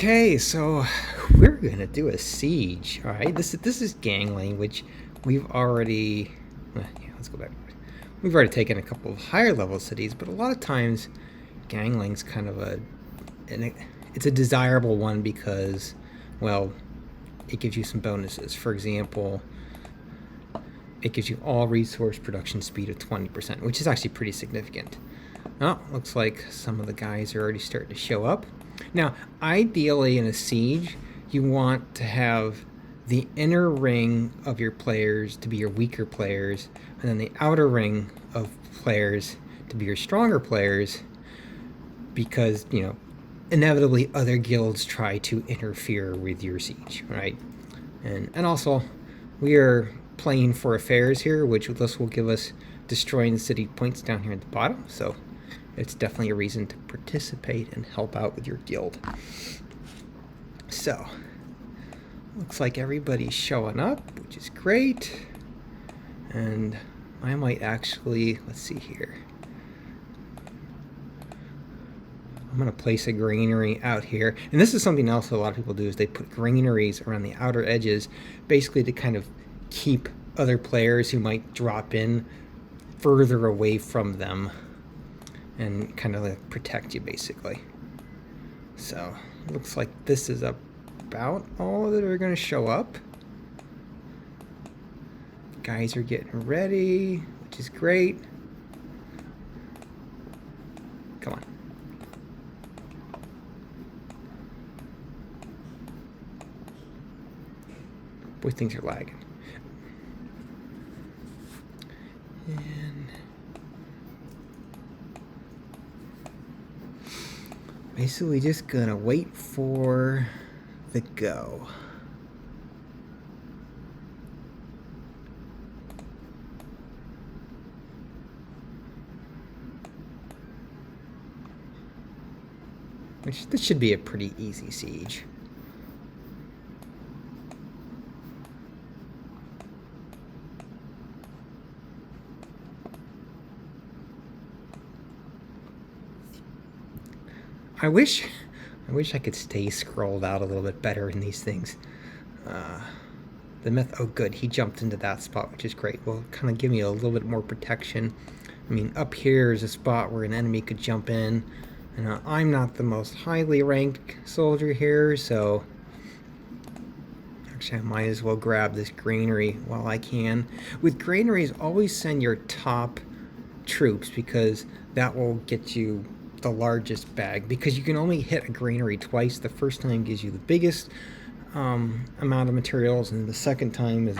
Okay, so we're gonna do a siege. All right, this is gangling, which we've already. Yeah, let's go back. We've already taken a couple of higher level cities, but a lot of times, gangling's kind of it's a desirable one because, well, it gives you some bonuses. For example, it gives you all resource production speed of 20%, which is actually pretty significant. Oh, looks like some of the guys are already starting to show up. Now, ideally in a siege, you want to have the inner ring of your players to be your weaker players, and then the outer ring of players to be your stronger players, because, inevitably other guilds try to interfere with your siege, right? And also, we are playing for affairs here, which this will give us destroying the city points down here at the bottom, so it's definitely a reason to participate and help out with your guild. So, looks like everybody's showing up, which is great. And I might actually, let's see here. I'm going to place a granary out here. And this is something else that a lot of people do, is they put granaries around the outer edges, basically to kind of keep other players who might drop in further away from them and kind of like protect you, basically. So, looks like this is about all that are going to show up. Guys are getting ready, which is great. Come on. Boy, things are lagging. And basically just gonna wait for the go. Which, this should be a pretty easy siege. I wish I could stay scrolled out a little bit better in these things. The myth. Oh, good. He jumped into that spot, which is great. Will kind of give me a little bit more protection. I mean, up here is a spot where an enemy could jump in. And I'm not the most highly ranked soldier here, so actually I might as well grab this granary while I can. With granaries, always send your top troops, because that will get you the largest bag, because you can only hit a granary twice. The first time gives you the biggest amount of materials, and the second time is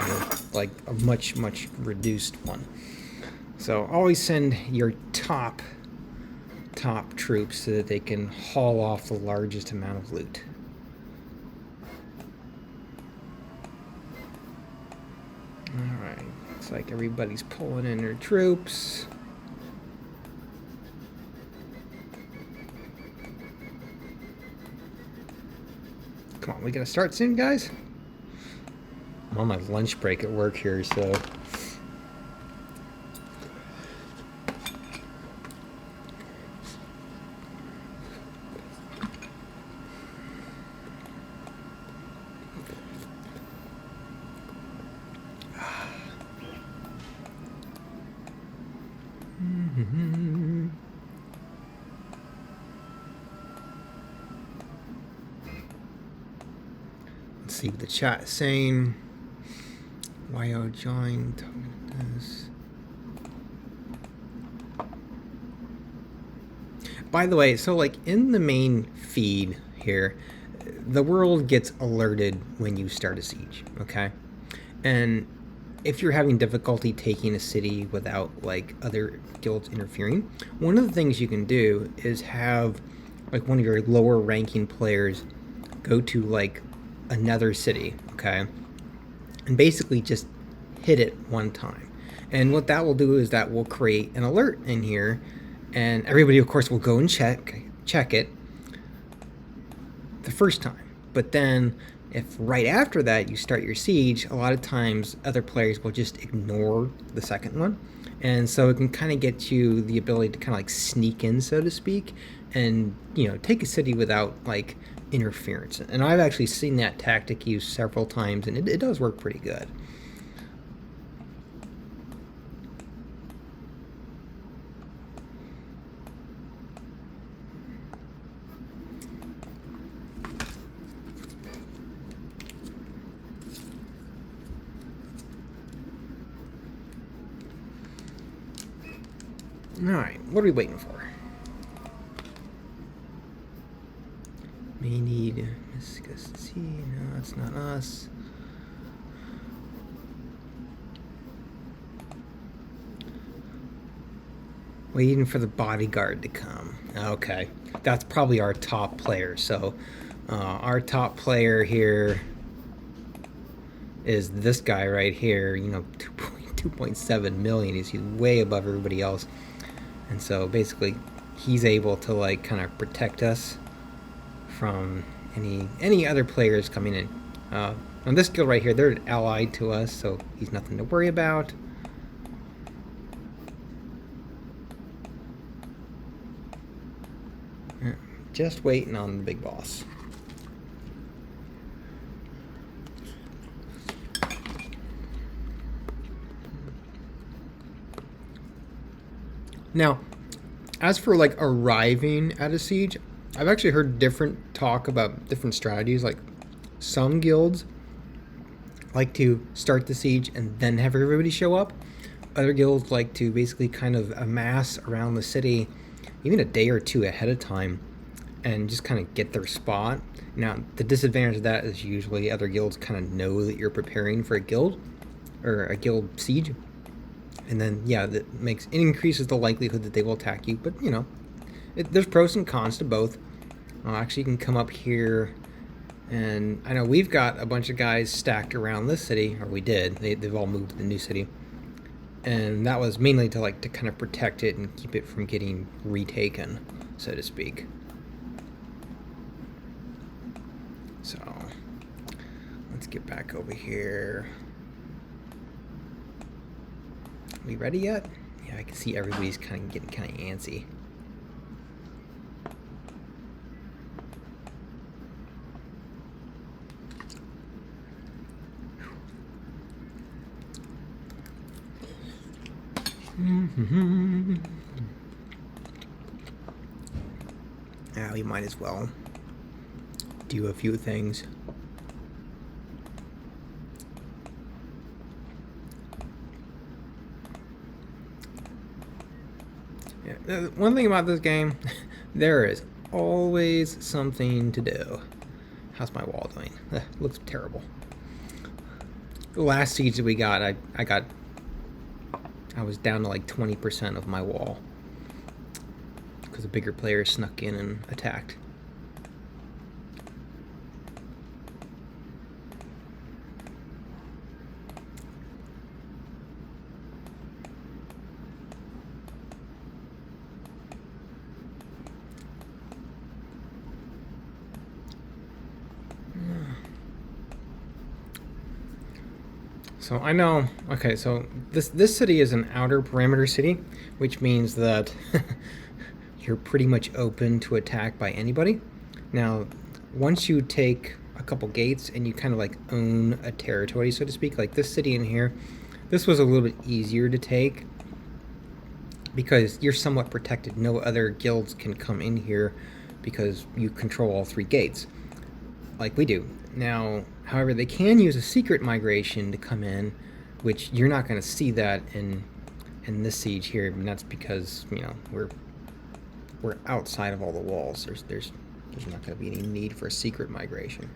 like a much reduced one. So always send your top troops so that they can haul off the largest amount of loot. Alright, looks like everybody's pulling in their troops. Come on, we gotta start soon, guys. I'm on my lunch break at work here, so let's see what the chat is saying. YO joined. By the way, so like in the main feed here, the world gets alerted when you start a siege, okay? And if you're having difficulty taking a city without like other guilds interfering, one of the things you can do is have like one of your lower ranking players go to like another city, okay, and basically just hit it one time. And what that will do is that will create an alert in here, and everybody of course will go and check it the first time. But then if right after that you start your siege, a lot of times other players will just ignore the second one, and so it can kind of get you the ability to kind of like sneak in, so to speak, and take a city without like interference. And I've actually seen that tactic used several times, and it does work pretty good. Alright, what are we waiting for? May need viscosity. No, it's not us. Waiting for the bodyguard to come. Okay, that's probably our top player. So our top player here is this guy right here. 2.7 million. He's way above everybody else. And so basically he's able to like kind of protect us from any other players coming in. On this guild right here, they're allied to us, so he's nothing to worry about. Just waiting on the big boss. Now, as for like arriving at a siege, I've actually heard different talk about different strategies. Like some guilds like to start the siege and then have everybody show up. Other guilds like to basically kind of amass around the city even a day or two ahead of time and just kind of get their spot. Now, the disadvantage of that is usually other guilds kind of know that you're preparing for a guild or a guild siege. And then, yeah, it increases the likelihood that they will attack you. But, there's pros and cons to both. Actually, you can come up here, and I know we've got a bunch of guys stacked around this city, or we did. They've all moved to the new city. And that was mainly to kind of protect it and keep it from getting retaken, so to speak. So, let's get back over here. Are we ready yet? Yeah, I can see everybody's getting kind of antsy. Yeah, we might as well do a few things. Yeah, one thing about this game, there is always something to do. How's my wall doing? Looks terrible. The last siege that we got, I was down to like 20% of my wall because a bigger player snuck in and attacked. So I know, okay, so this city is an outer perimeter city, which means that you're pretty much open to attack by anybody. Now, once you take a couple gates and you kind of like own a territory, so to speak, like this city in here, this was a little bit easier to take because you're somewhat protected. No other guilds can come in here because you control all three gates, like we do. Now, however, they can use a secret migration to come in, which you're not going to see that in this siege here, and that's because we're outside of all the walls. There's not going to be any need for a secret migration.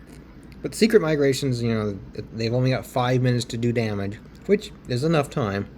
But secret migrations, they've only got 5 minutes to do damage, which is enough time.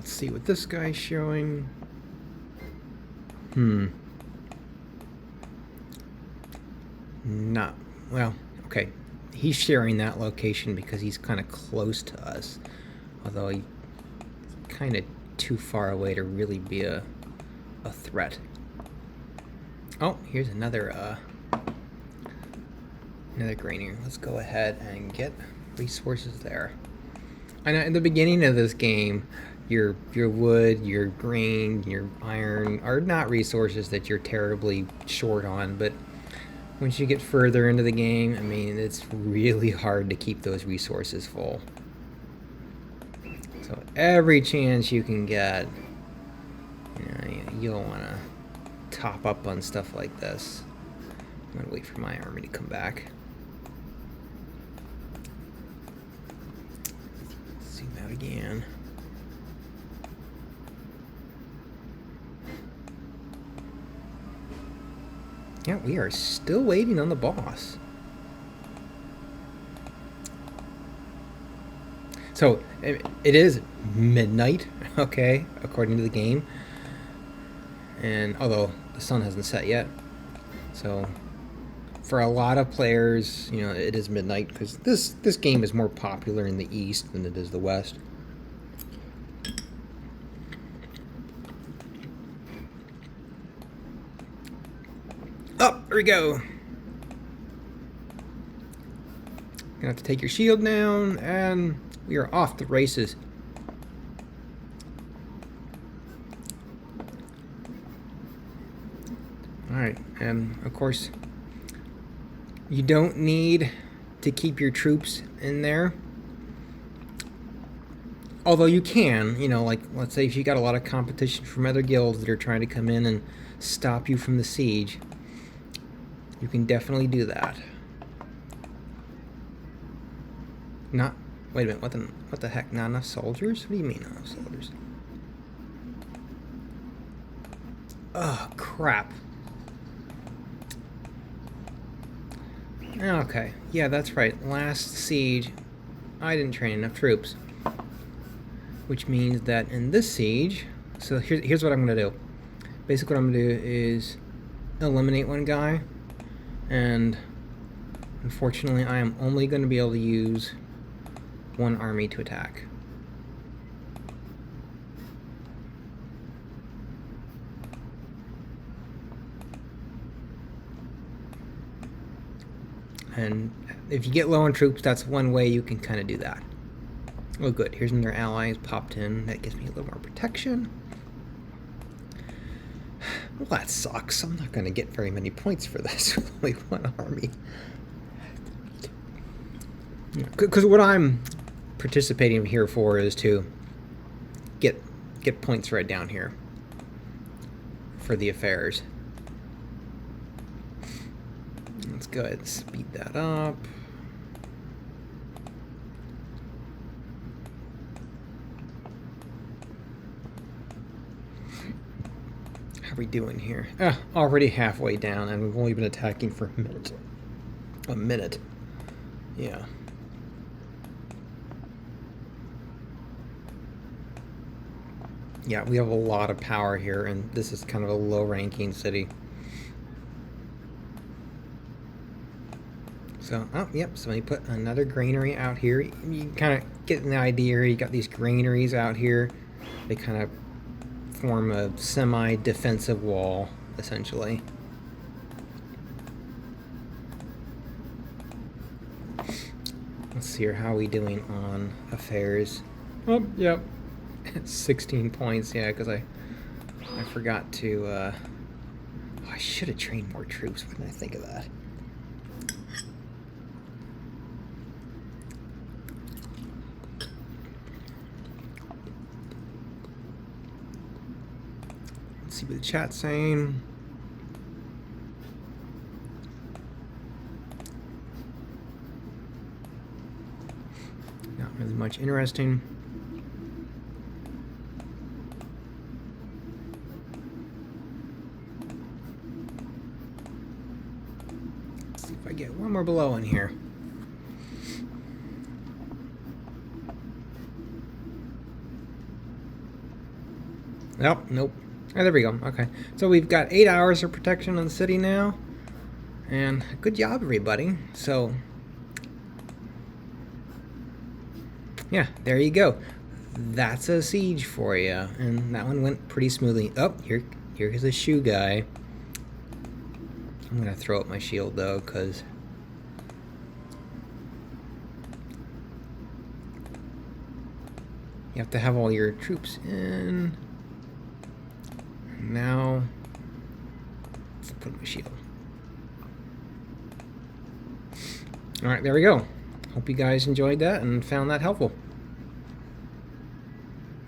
let's see what this guy's showing. Not well. Okay, he's sharing that location because he's kind of close to us, although he's kind of too far away to really be a threat. Oh, here's another granary. Let's go ahead and get resources there. And in the beginning of this game, your wood, your grain, your iron are not resources that you're terribly short on, but once you get further into the game, I mean, it's really hard to keep those resources full. So every chance you can get, you'll want to top up on stuff like this. I'm going to wait for my army to come back. Zoom out again. Yeah, we are still waiting on the boss. So, it is midnight, okay, according to the game. And although the sun hasn't set yet. So, for a lot of players, it is midnight because this game is more popular in the East than it is the West. Oh, there we go. Gonna have to take your shield down, and we are off the races. Alright, and of course, you don't need to keep your troops in there. Although you can, like, let's say if you got a lot of competition from other guilds that are trying to come in and stop you from the siege, you can definitely do that. Wait a minute, what the heck? Not enough soldiers? What do you mean not enough soldiers? Oh, crap. Okay, yeah, that's right. Last siege, I didn't train enough troops. Which means that in this siege, so here's what I'm going to do. Basically what I'm going to do is eliminate one guy, and unfortunately I am only going to be able to use one army to attack. And if you get low on troops, that's one way you can kind of do that. Oh good, here's another ally popped in. That gives me a little more protection. Well, that sucks. I'm not going to get very many points for this with only one army. Because what I'm participating here for is to get points right down here for the affairs. Let's go ahead and speed that up. How are we doing here? Already halfway down, and we've only been attacking for a minute. A minute. Yeah. Yeah, we have a lot of power here, and this is kind of a low-ranking city. So, oh, yep, somebody put another granary out here. You kind of get an idea. You got these granaries out here. They kind of form a semi-defensive wall, essentially. Let's see here, how are we doing on affairs? Oh, yep. 16 points, yeah, because I forgot to, oh, I should have trained more troops. Why didn't I think of that? Let's see what the chat's saying. Not really much interesting. If I get one more below in here. Oh, nope. Oh, there we go. Okay. So we've got 8 hours of protection on the city now. And good job, everybody. So, yeah, there you go. That's a siege for you. And that one went pretty smoothly. Oh, here's the shoe guy. I'm going to throw up my shield, though, because... you have to have all your troops in. Now, let's put my shield. Alright, there we go. Hope you guys enjoyed that and found that helpful.